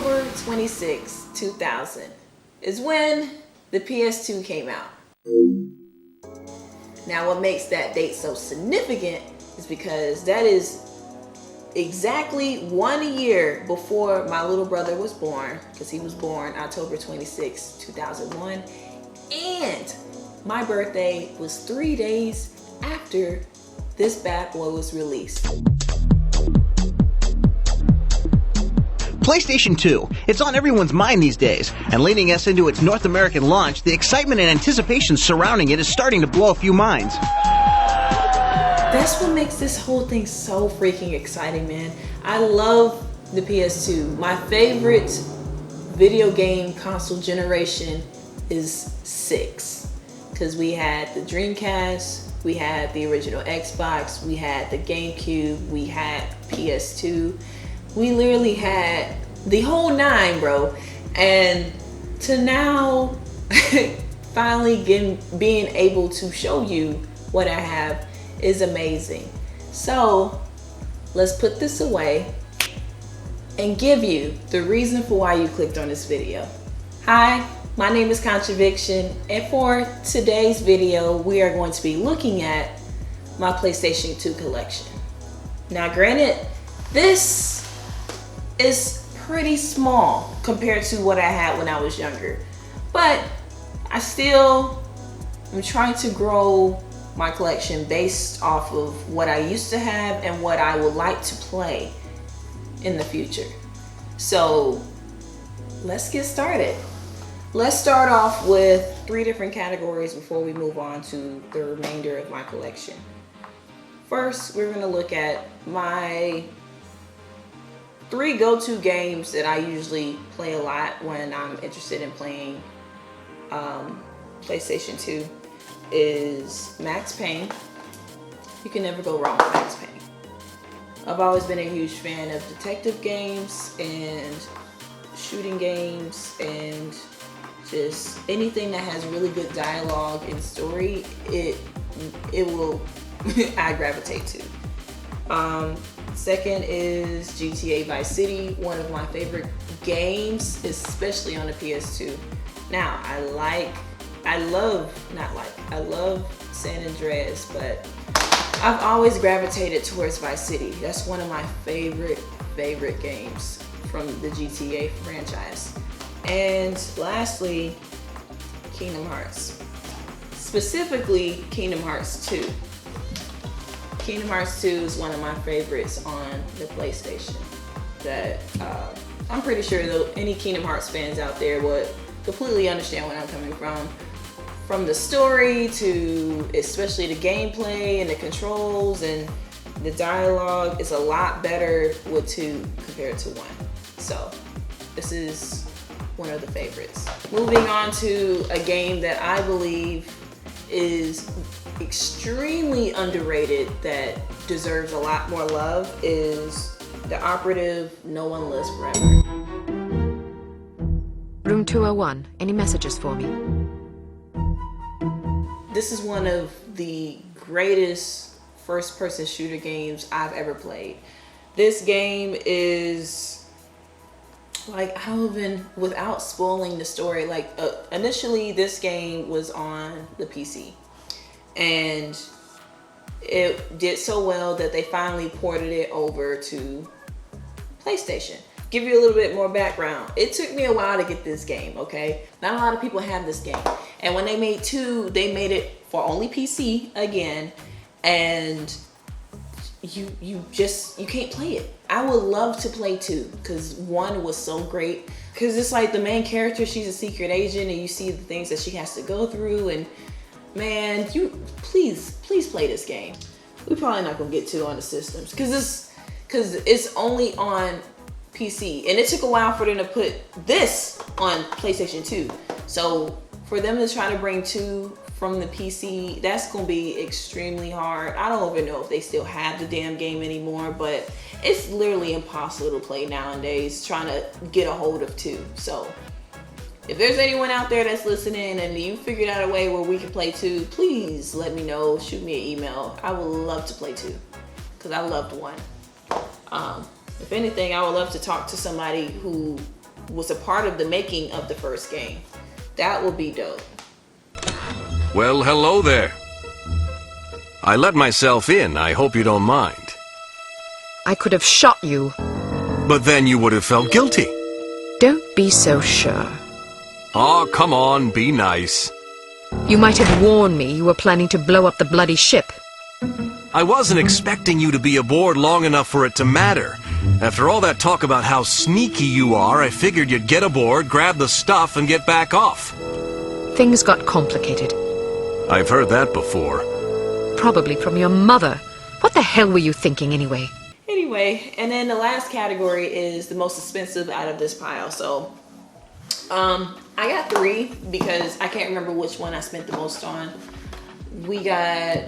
October 26, 2000 is when the PS2 came out. Now what makes that date so significant is because that is exactly 1 year before my little brother was born, because he was born October 26, 2001, and my birthday was 3 days after this bad boy was released. PlayStation 2. It's on everyone's mind these days, and leading us into its North American launch, the excitement and anticipation surrounding it is starting to blow a few minds. That's what makes this whole thing so freaking exciting, man. I love the PS2. My favorite video game console generation is 6, because we had the Dreamcast, we had the original Xbox, we had the GameCube, we had PS2. We literally had the whole 9, bro. And to now finally being able to show you what I have is amazing. So let's put this away and give you the reason for why you clicked on this video. Hi, my name is Contraviction, and for today's video we are going to be looking at my PlayStation 2 collection. Now granted, this is pretty small compared to what I had when I was younger, but I still am trying to grow my collection based off of what I used to have and what I would like to play in the future. So let's get started. Let's start off with 3 different categories before we move on to the remainder of my collection. First, we're going to look at my 3 go-to games that I usually play a lot when I'm interested in playing PlayStation 2 is Max Payne. You can never go wrong with Max Payne. I've always been a huge fan of detective games and shooting games and just anything that has really good dialogue and story, it will I gravitate to. Second is GTA Vice City, one of my favorite games, especially on the PS2. Now, I love San Andreas, but I've always gravitated towards Vice City. That's one of my favorite games from the GTA franchise. And lastly, Kingdom Hearts. Specifically, Kingdom Hearts 2. Kingdom Hearts 2 is one of my favorites on the PlayStation. That I'm pretty sure though any Kingdom Hearts fans out there would completely understand where I'm coming from. From the story to especially the gameplay and the controls and the dialogue is a lot better with 2 compared to 1. So this is one of the favorites. Moving on to a game that I believe is extremely underrated that deserves a lot more love is the operative No One Lives Forever. Room 201, any messages for me? This is one of the greatest first-person shooter games I've ever played. This game is like, I don't even, without spoiling the story, like initially this game was on the PC. And it did so well that they finally ported it over to PlayStation. Give you a little bit more background. It took me a while to get this game, okay? Not a lot of people have this game. And when they made 2, they made it for only PC again. And you can't play it. I would love to play 2 because 1 was so great. Because it's like the main character, she's a secret agent and you see the things that she has to go through, and man, please play this game. We're probably not gonna get 2 on the systems because it's only on PC, and it took a while for them to put this on PlayStation 2. So for them to try to bring 2 from the PC, that's gonna be extremely hard. I don't even know if they still have the damn game anymore, but it's literally impossible to play nowadays trying to get a hold of 2. So if there's anyone out there that's listening and you figured out a way where we can play 2, please let me know. Shoot me an email. I would love to play 2 because I loved 1. If anything, I would love to talk to somebody who was a part of the making of the first game. That would be dope. Well, hello there. I let myself in. I hope you don't mind. I could have shot you. But then you would have felt guilty. Don't be so sure. Oh, come on, be nice. You might have warned me you were planning to blow up the bloody ship. I wasn't expecting you to be aboard long enough for it to matter. After all that talk about how sneaky you are, I figured you'd get aboard, grab the stuff, and get back off. Things got complicated. I've heard that before. Probably from your mother. What the hell were you thinking anyway? Anyway, and then the last category is the most expensive out of this pile. So, I got 3 because I can't remember which one I spent the most on. We got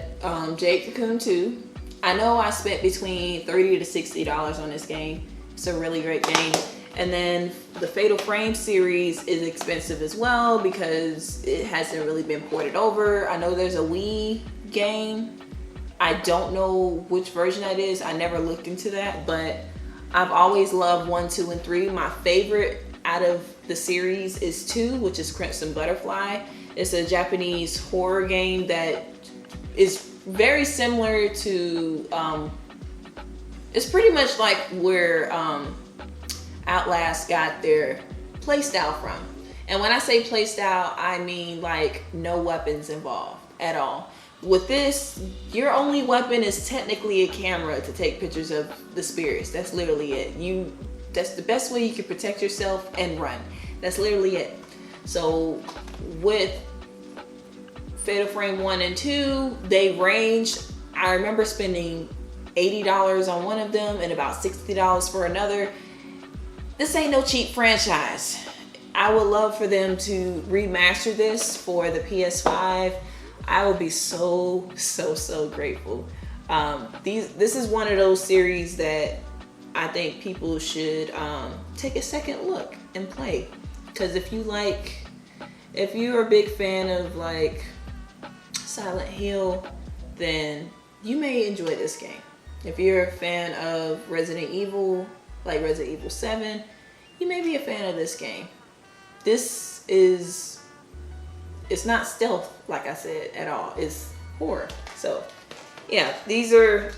Jade Cocoon 2. I know I spent between $30 to $60 on this game. It's a really great game. And then the Fatal Frame series is expensive as well because it hasn't really been ported over. I know there's a Wii game. I don't know which version that is. I never looked into that, but I've always loved 1, 2, and 3. My favorite out of the series is 2, which is Crimson Butterfly. It's a Japanese horror game that is very similar to, it's pretty much like where Outlast got their playstyle from. And when I say playstyle, I mean like no weapons involved at all. With this, your only weapon is technically a camera to take pictures of the spirits. That's literally it. That's the best way you can protect yourself and run. That's literally it. So with Fatal Frame 1 and 2, they ranged. I remember spending $80 on one of them and about $60 for another. This ain't no cheap franchise. I would love for them to remaster this for the PS5. I would be so grateful. This is one of those series that I think people should take a second look and play. Because if you're a big fan of like Silent Hill, then you may enjoy this game. If you're a fan of Resident Evil, like Resident Evil 7, you may be a fan of this game. It's not stealth, like I said, at all. It's horror. So yeah, these are,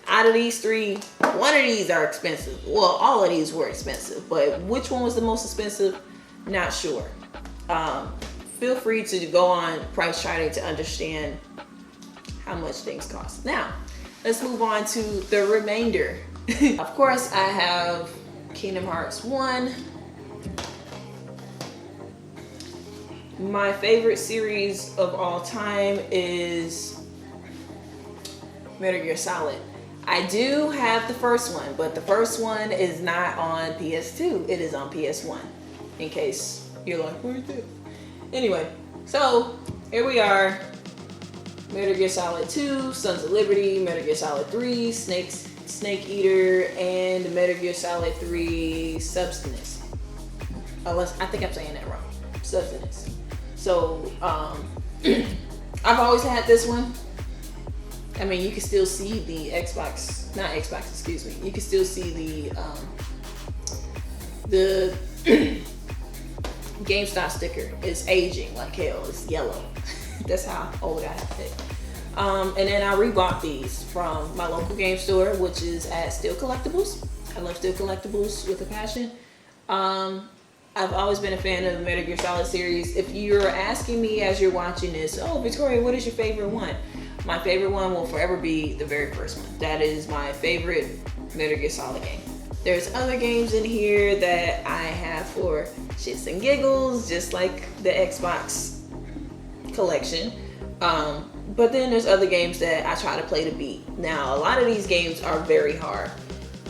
out of these 3, one of these are expensive. Well, all of these were expensive, but which one was the most expensive? Not sure. Feel free to go on Price Charting to understand how much things cost. Now, let's move on to the remainder. Of course, I have Kingdom Hearts 1. My favorite series of all time is Metal Gear Solid. I do have the first one, but the first one is not on PS2. It is on PS1, in case you're like, where's it? Anyway, so here we are. Metal Gear Solid 2, Sons of Liberty, Metal Gear Solid 3, Snake Eater, and Metal Gear Solid 3 Substance. Unless, I think I'm saying that wrong. Substance. So, I've always had this one. I mean, you can still see the you can still see the GameStop sticker is aging like hell. It's yellow. That's how old I have it. And then I rebought these from my local game store, which is at Still Collectibles. I love Still Collectibles with a passion. I've always been a fan of the Metal Gear Solid series. If you're asking me as you're watching this, oh, Victoria, what is your favorite one? My favorite one will forever be the very first one. That is my favorite Metal Gear Solid game. There's other games in here that I have for shits and giggles, just like the Xbox collection. But then there's other games that I try to play to beat. Now, a lot of these games are very hard.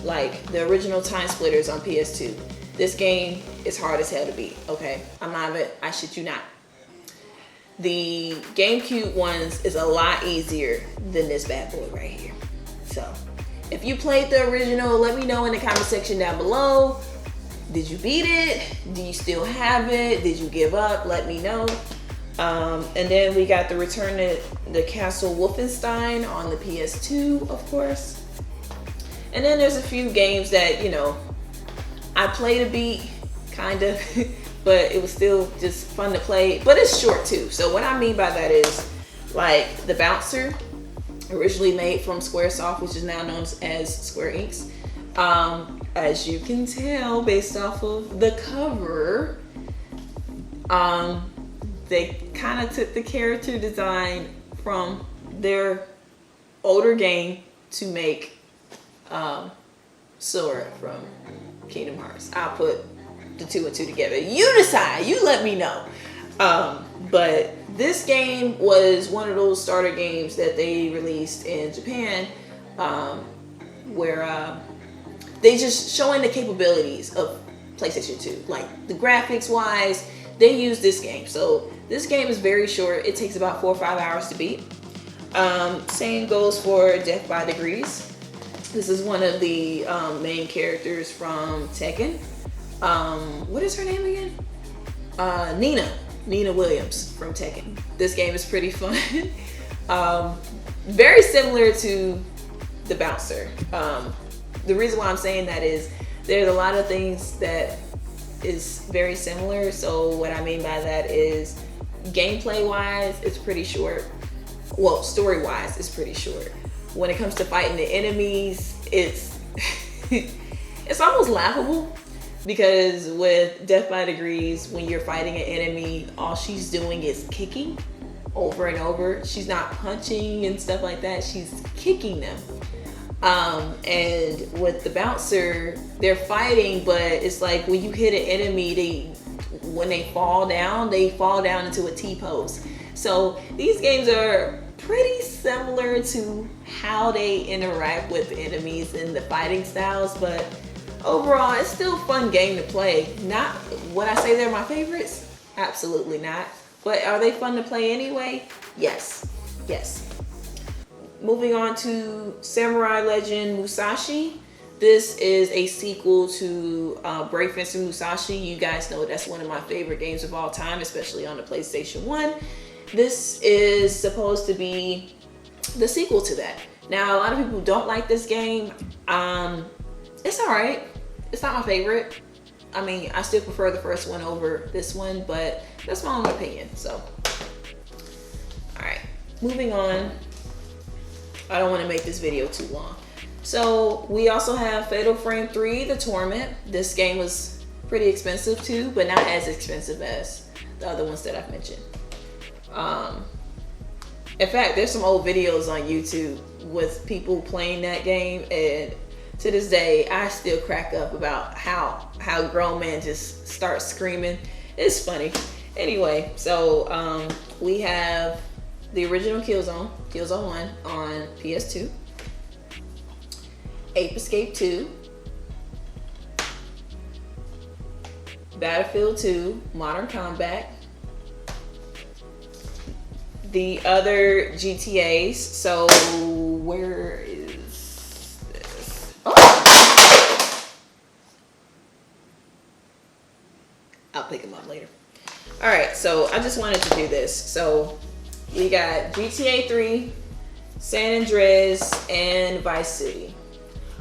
Like the original Time Splitters on PS2. This game is hard as hell to beat, okay? I shit you not. The GameCube ones is a lot easier than this bad boy right here. So, if you played the original, let me know in the comment section down below. Did you beat it? Do you still have it? Did you give up? Let me know. And then we got the Return to the Castle Wolfenstein on the PS2, of course. And then there's a few games that, you know, I play to beat, kind of, but it was still just fun to play. But it's short too. So what I mean by that is, like, the bouncer, originally made from Squaresoft, which is now known as Square Enix. As you can tell based off of the cover, they kind of took the character design from their older game to make Sora from Kingdom Hearts. I'll put the 2 and 2 together. You decide, you let me know. But this game was one of those starter games that they released in Japan, where they just showing the capabilities of PlayStation 2. Like, the graphics wise, they use this game. So this game is very short. It takes about 4 or 5 hours to beat. Same goes for Death by Degrees. This is one of the main characters from Tekken. What is her name again? Nina Williams from Tekken. This game is pretty fun. Very similar to the bouncer. The reason why I'm saying that is there's a lot of things that is very similar. So what I mean by that is, gameplay wise, it's pretty short. Well, story wise, it's pretty short. When it comes to fighting the enemies, it's it's almost laughable, because with Death by Degrees, when you're fighting an enemy, all she's doing is kicking over and over. She's not punching and stuff like that. She's kicking them. And with the bouncer, they're fighting, but it's like when you hit an enemy, when they fall down into a T-pose. So these games are pretty similar to how they interact with enemies and the fighting styles, but overall, it's still a fun game to play. Not, would I say they're my favorites? Absolutely not. But are they fun to play anyway? Yes. Yes. Moving on to Samurai Legend Musashi. This is a sequel to Brave Fencer Musashi. You guys know that's one of my favorite games of all time, especially on the PlayStation 1. This is supposed to be the sequel to that. Now, a lot of people don't like this game. It's all right. It's not my favorite. I mean, I still prefer the first one over this one, but that's my own opinion. So, all right, moving on. I don't want to make this video too long. So we also have Fatal Frame 3, The Torment. This game was pretty expensive too, but not as expensive as the other ones that I've mentioned. In fact, there's some old videos on YouTube with people playing that game, and to this day, I still crack up about how grown men just start screaming. It's funny. Anyway, so we have the original Killzone 1 on PS2, Ape Escape 2, Battlefield 2, Modern Combat, the other GTAs. So where is this? Oh! I'll pick them up later. All right, so I just wanted to do this. So we got GTA 3, San Andreas, and Vice City.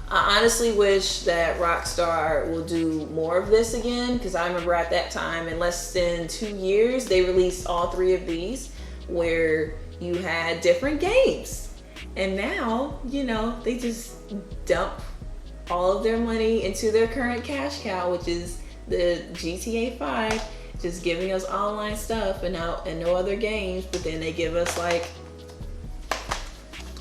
I honestly wish that Rockstar will do more of this again, because I remember at that time, in less than 2 years, they released all 3 of these, where you had different games. And now, you know, they just dump all of their money into their current cash cow, which is the GTA 5, just giving us online stuff and no other games. But then they give us like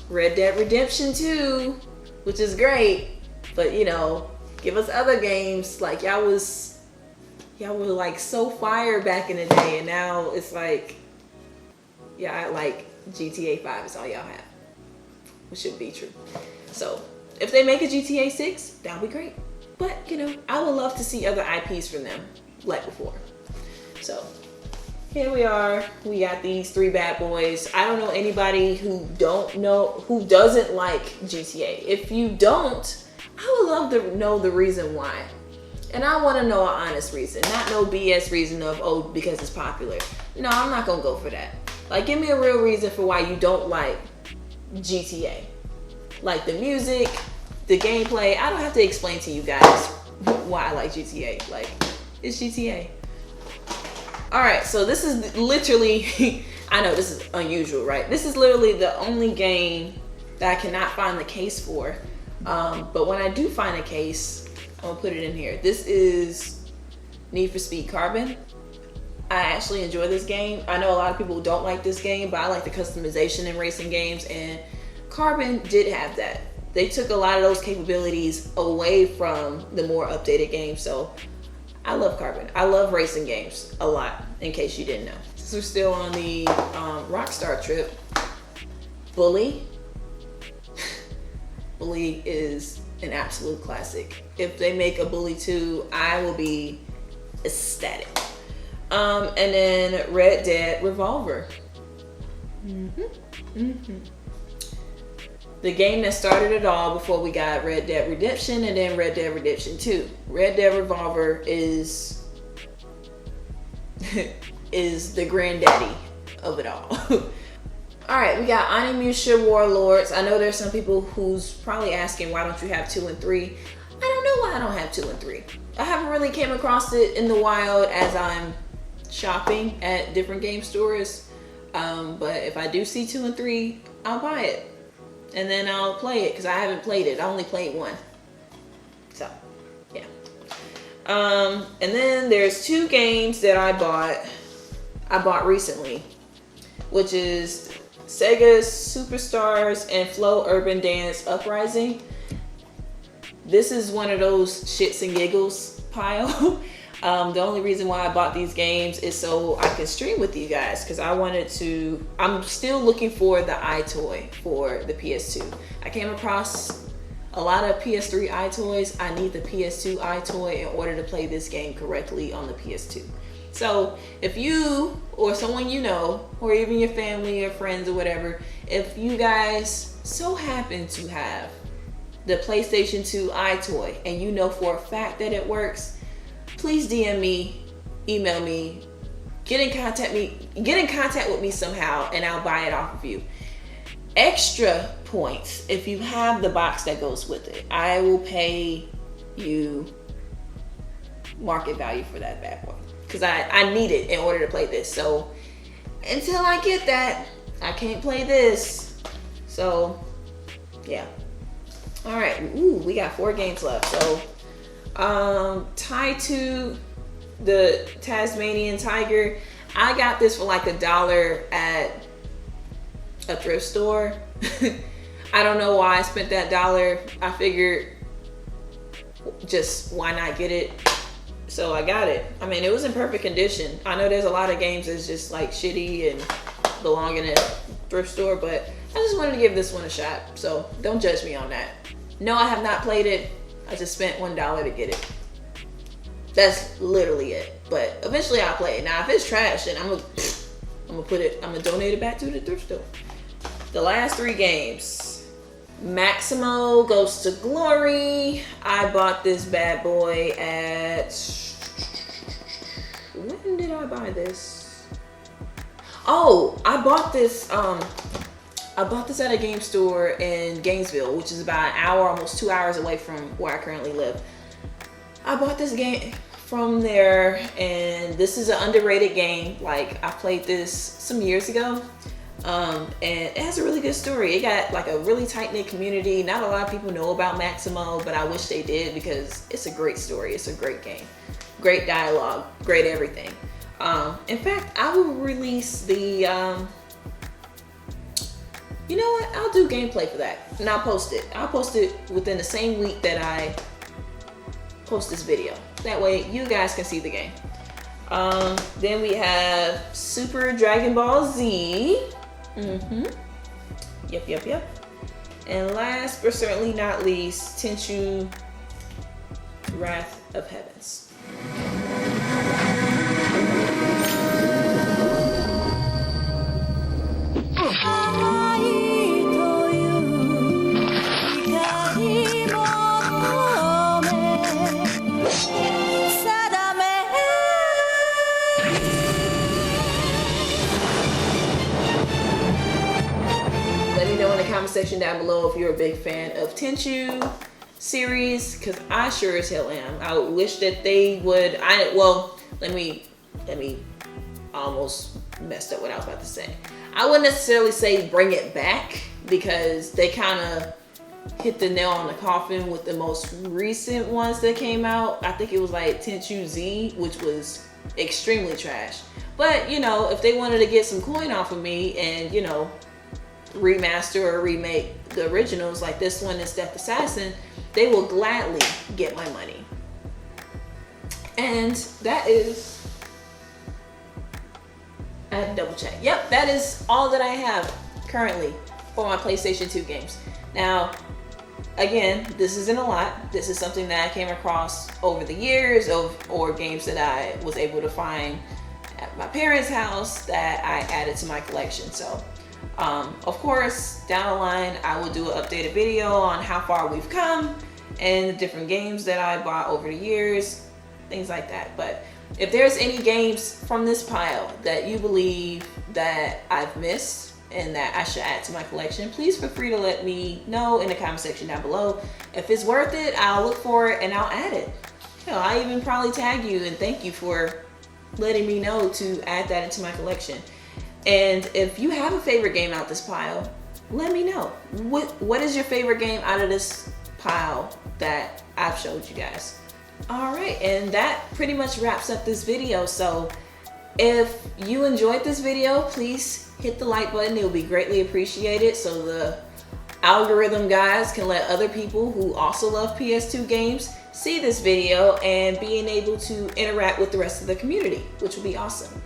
Red Dead Redemption 2, which is great, but you know, give us other games. Like y'all were like so fire back in the day, and now it's like, yeah, like GTA 5 is all y'all have, which should be true. So if they make a GTA 6, that would be great. But you know, I would love to see other IPs from them like before. So here we are. We got these 3 bad boys. I don't know anybody who doesn't like GTA. If you don't, I would love to know the reason why. And I want to know an honest reason, not no BS reason of, oh, because it's popular. No, I'm not gonna go for that. Like, give me a real reason for why you don't like GTA. Like the music, the gameplay. I don't have to explain to you guys why I like GTA. Like, It's GTA. All right, so this is literally, I know this is unusual, right? This is literally the only game that I cannot find the case for. But when I do find a case, I'm gonna put it in here. This is Need for Speed Carbon. I actually enjoy this game. I know a lot of people don't like this game, but I like the customization in racing games, and Carbon did have that. They took a lot of those capabilities away from the more updated games, so I love Carbon. I love racing games a lot, in case you didn't know. Since we're still on the Rockstar trip, Bully. Bully is an absolute classic. If they make a Bully 2, I will be ecstatic. And then Red Dead Revolver. The game that started it all before we got Red Dead Redemption and then Red Dead Redemption 2. Red Dead Revolver is the granddaddy of it all. All right, we got Onimusha Warlords. I know there's some people who's probably asking, why don't you have 2 and 3? I don't know why I don't have 2 and 3. I haven't really came across it in the wild as I'm shopping at different game stores. But if I do see 2 and 3, I'll buy it. And then I'll play it, because I haven't played it. I only played 1. So, yeah. And then there's 2 games that I bought recently, which is Sega Superstars and Flow Urban Dance Uprising. This is one of those shits and giggles pile. The only reason why I bought these games is so I can stream with you guys, because I'm still looking for the iToy for the PS2. I came across a lot of PS3 iToys. I need the PS2 iToy in order to play this game correctly on the PS2. So if you or someone you know, or even your family or friends or whatever, if you guys so happen to have the PlayStation 2 iToy and you know for a fact that it works, please DM me, email me, get in contact with me somehow, and I'll buy it off of you. Extra points if you have the box that goes with it. I will pay you market value for that bad boy, because I need it in order to play this. So until I get that, I can't play this. So yeah. All right. Ooh, we got 4 games left. So tied to the Tasmanian Tiger, I got this for like $1 at a thrift store. I don't know why I spent that $1. I figured, just why not get it? So I got it. I mean, it was in perfect condition. I know there's a lot of games that's just like shitty and belong in a thrift store, but I just wanted to give this one a shot. So don't judge me on that. No, I have not played it. I just spent $1 to get it. That's literally it. But eventually I'll play it. Now, if it's trash, then I'm gonna donate it back to the thrift store. The last 3 games. Maximo Ghost to Glory. I bought this bad boy at... When did I buy this? Oh, I bought this at a game store in Gainesville, which is about an hour, almost 2 hours away from where I currently live. I bought this game from there, and this is an underrated game. Like, I played this some years ago, and it has a really good story. It got like a really tight-knit community. Not a lot of people know about Maximo, but I wish they did, because it's a great story. It's a great game. Great dialogue, great everything. In fact, I will release the... you know what? I'll do gameplay for that, and I'll post it. I'll post it within the same week that I post this video. That way, you guys can see the game. Then we have Super Dragon Ball Z. Yep. And last but certainly not least, Tenchu Wrath of Heavens. Let me know in the comment section down below if you're a big fan of Tenchu. series, because I sure as hell am. I wish that they would. Let me almost messed up what I was about to say. I wouldn't necessarily say bring it back, because they kind of hit the nail on the coffin with the most recent ones that came out. I think it was like Tenchu Z, which was extremely trash. But, you know, if they wanted to get some coin off of me and, you know, remaster or remake the originals like this one is Death Assassin, they will gladly get my money. And that is, I had to double check. Yep, that is all that I have currently for my PlayStation 2 games. Now, again, this isn't a lot. This is something that I came across over the years or games that I was able to find at my parents' house that I added to my collection. So, of course, down the line, I will do an updated video on how far we've come and the different games that I bought over the years, things like that. But if there's any games from this pile that you believe that I've missed and that I should add to my collection, please feel free to let me know in the comment section down below. If it's worth it, I'll look for it and I'll add it. Hell, I even probably tag you and thank you for letting me know to add that into my collection. And if you have a favorite game out this pile, let me know. What is your favorite game out of this pile that I've showed you guys? All right, and that pretty much wraps up this video. So if you enjoyed this video, please hit the like button. It will be greatly appreciated, so the algorithm guys can let other people who also love PS2 games see this video and being able to interact with the rest of the community, which would be awesome.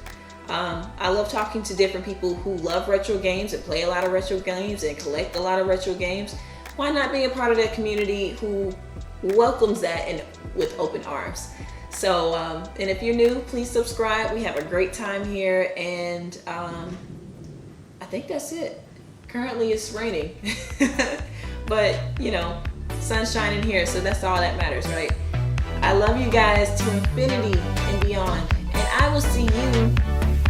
I love talking to different people who love retro games and play a lot of retro games and collect a lot of retro games. Why not be a part of that community who welcomes that and with open arms? So, and if you're new, please subscribe. We have a great time here, and I think that's it. Currently it's raining, but you know, sun's shining here, so that's all that matters, right? I love you guys to infinity and beyond, and I will see you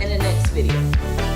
in the next video.